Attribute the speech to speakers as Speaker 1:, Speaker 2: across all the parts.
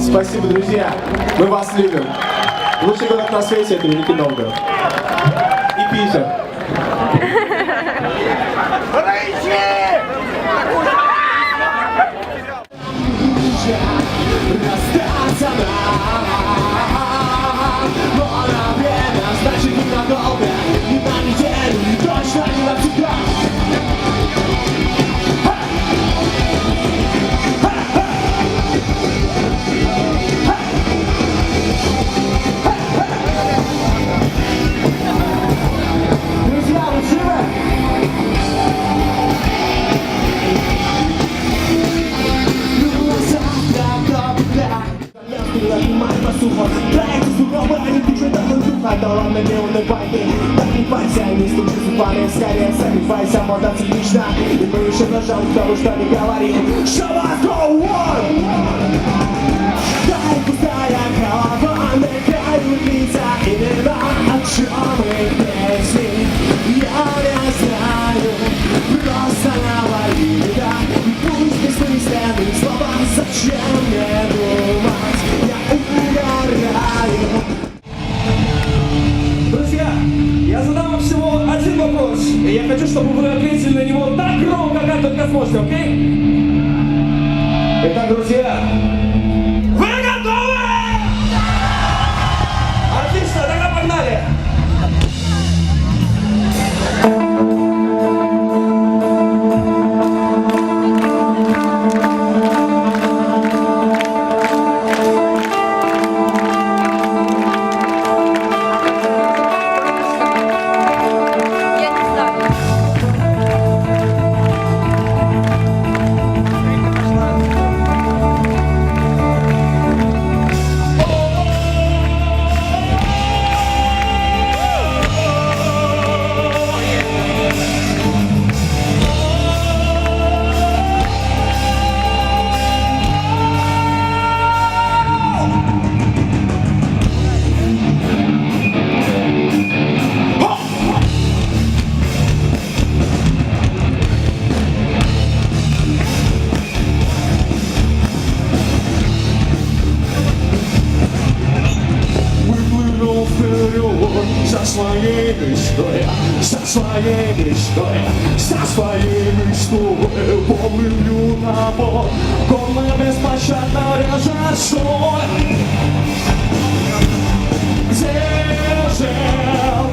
Speaker 1: Спасибо, друзья. Мы вас любим. Лучший город на свете — это Великий Новгород. И Питер. Расстаться но на время, значит ненадолго, не на неделю, и точно не навсегда. Друзья, вы живы? Проект суровый, а не душой, да он духа, да ладно, не улыбайся. Так не пайся, не стучи зубами, скорее согревайся, мода циклична. И мы еще нажали того, что не говорим. Show us go on! Дай пустая голова, мелькают лица, именно о чем их песни. Я не знаю, просто говори, да. И пусть бессмысленные слова, зачем мне думать?
Speaker 2: Друзья, я задам вам всего один вопрос, и я хочу, чтобы вы ответили на него так громко, как только сможете, окей? Итак, друзья, вы готовы? Отлично, тогда погнали!
Speaker 1: Со своей мечтой поплыву на бок, горно беспощадно режет соль. Где же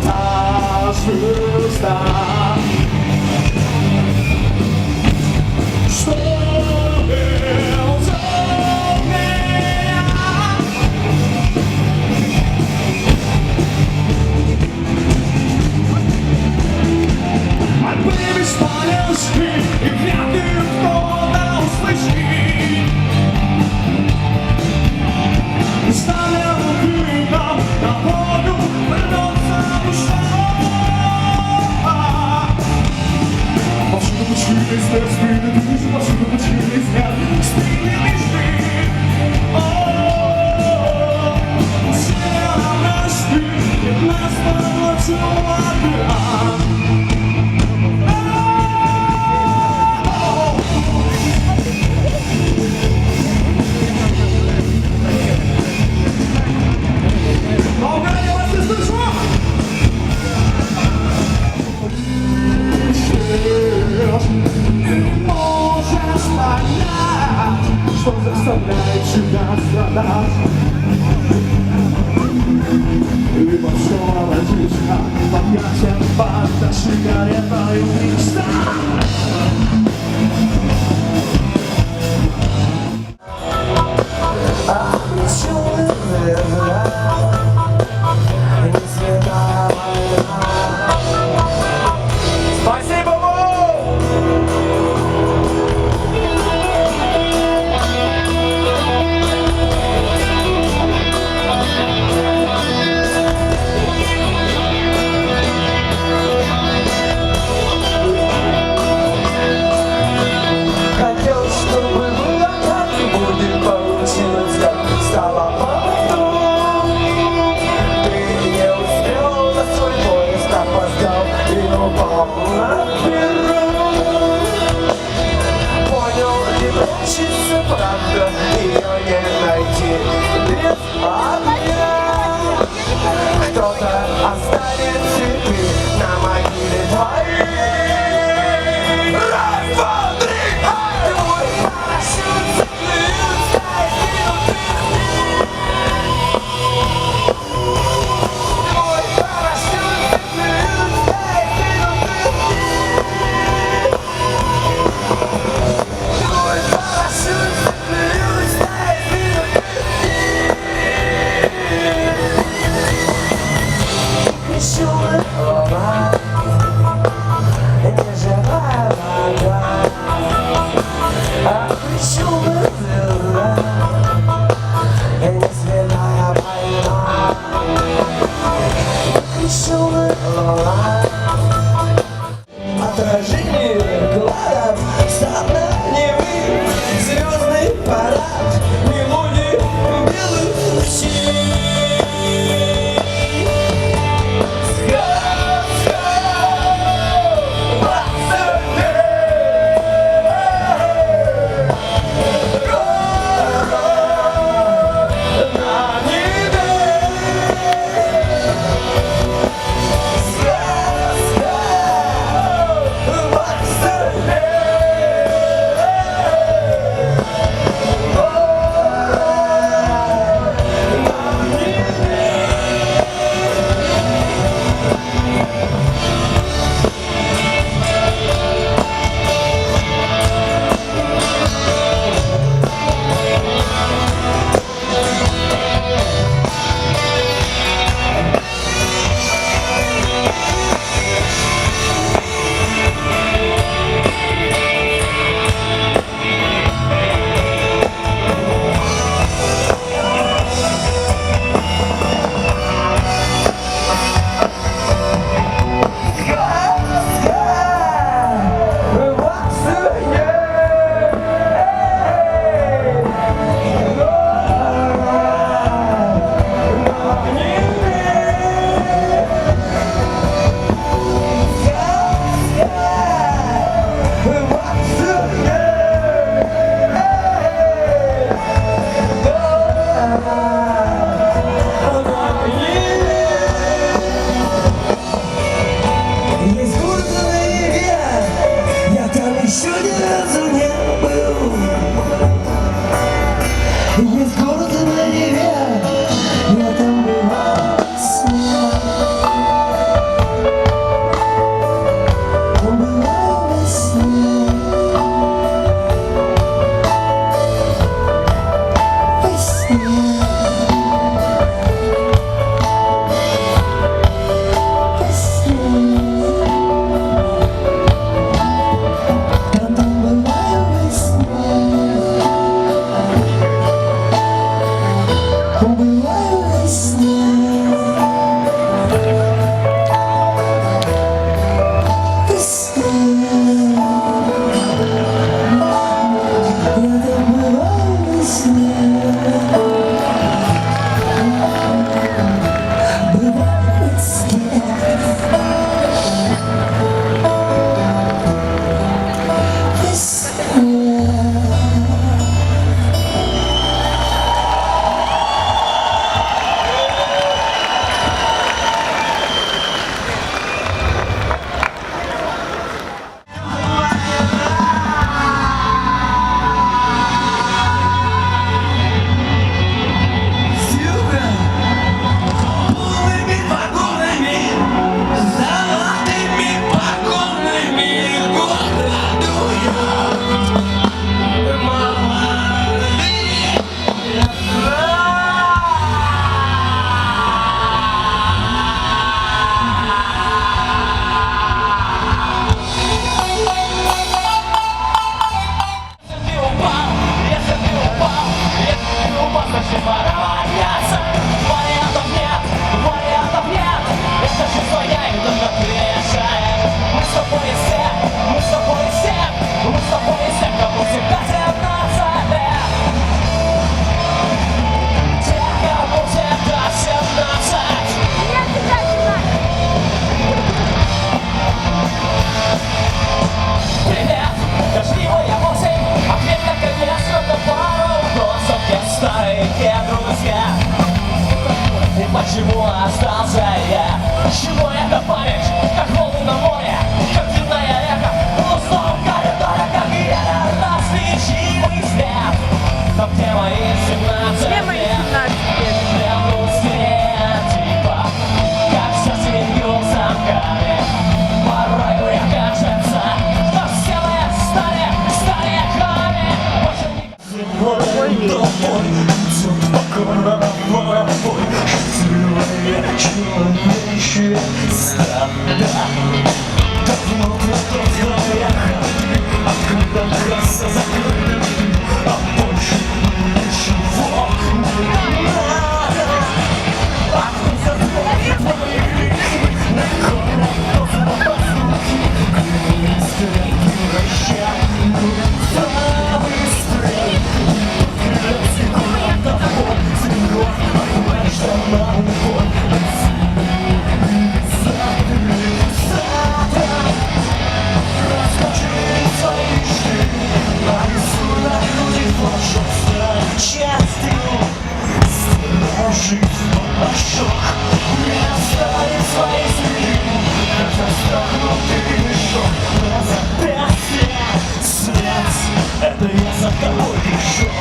Speaker 1: та звезда, что был за меня? Были беспомощны, и вряд ли кто-то услышит. Станет
Speaker 3: почему остался я? Чего эта память, как волны на море, как длинная река в пустом коридоре, как неразличимый взгляд. Там, где мои 17 лет, прям стереотипа, как все семью замками. Порой мне кажется, что все мы стали хами. Больше никогда. Покорно мой счастливые человечьи стада. Давно притоптанные ходы, открыто краса закрыты, а больше ничего не надо. Откуда твои крики, на коротко запасухи, быстрее прощай, быстрее. Это я за тобой пришел.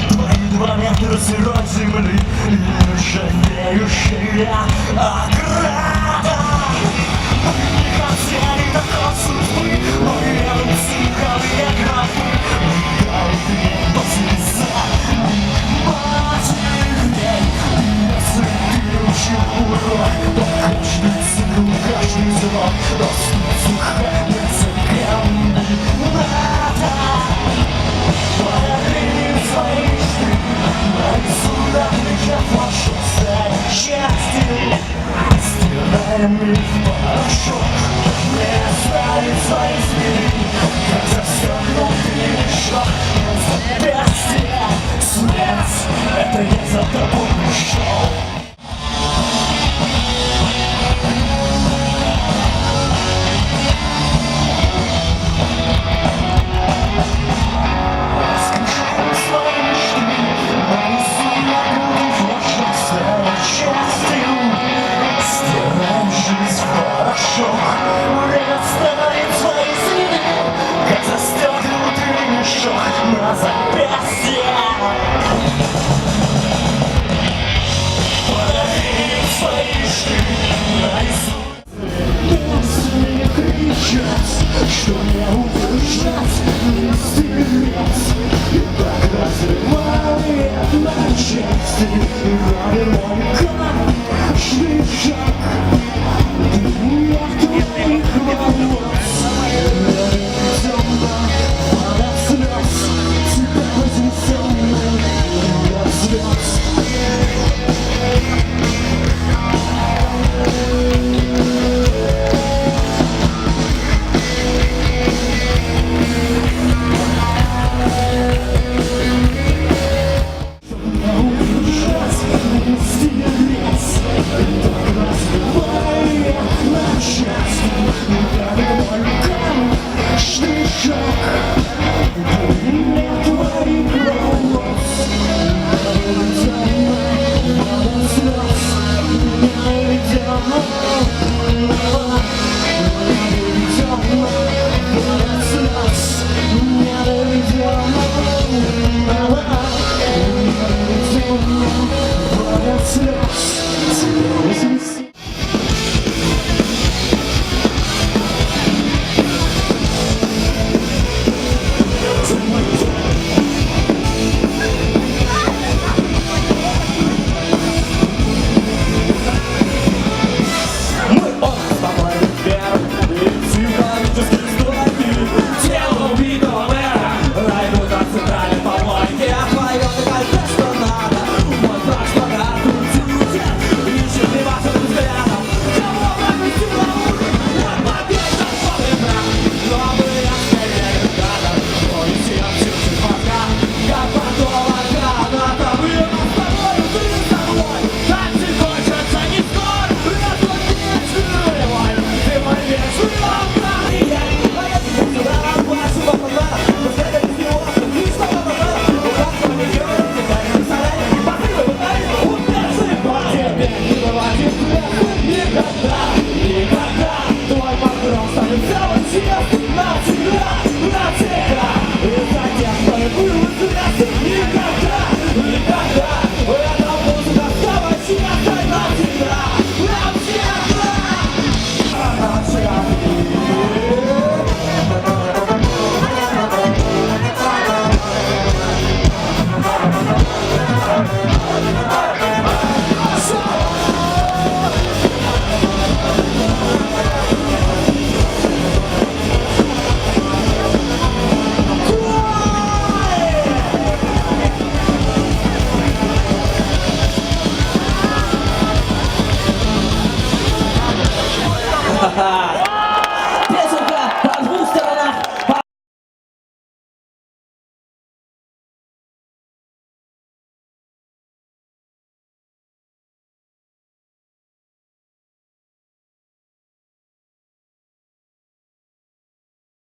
Speaker 3: Твои 2 метра сырой земли и нержавеющая ограда. Мы не хотели такой судьбы, но рядом тиховые гробы мигает небо слеза. Матерь день, если ты учил урок, то каждый цикл, каждый срок доступен цыганный надо. Свои суда, я прошу стать счастьем.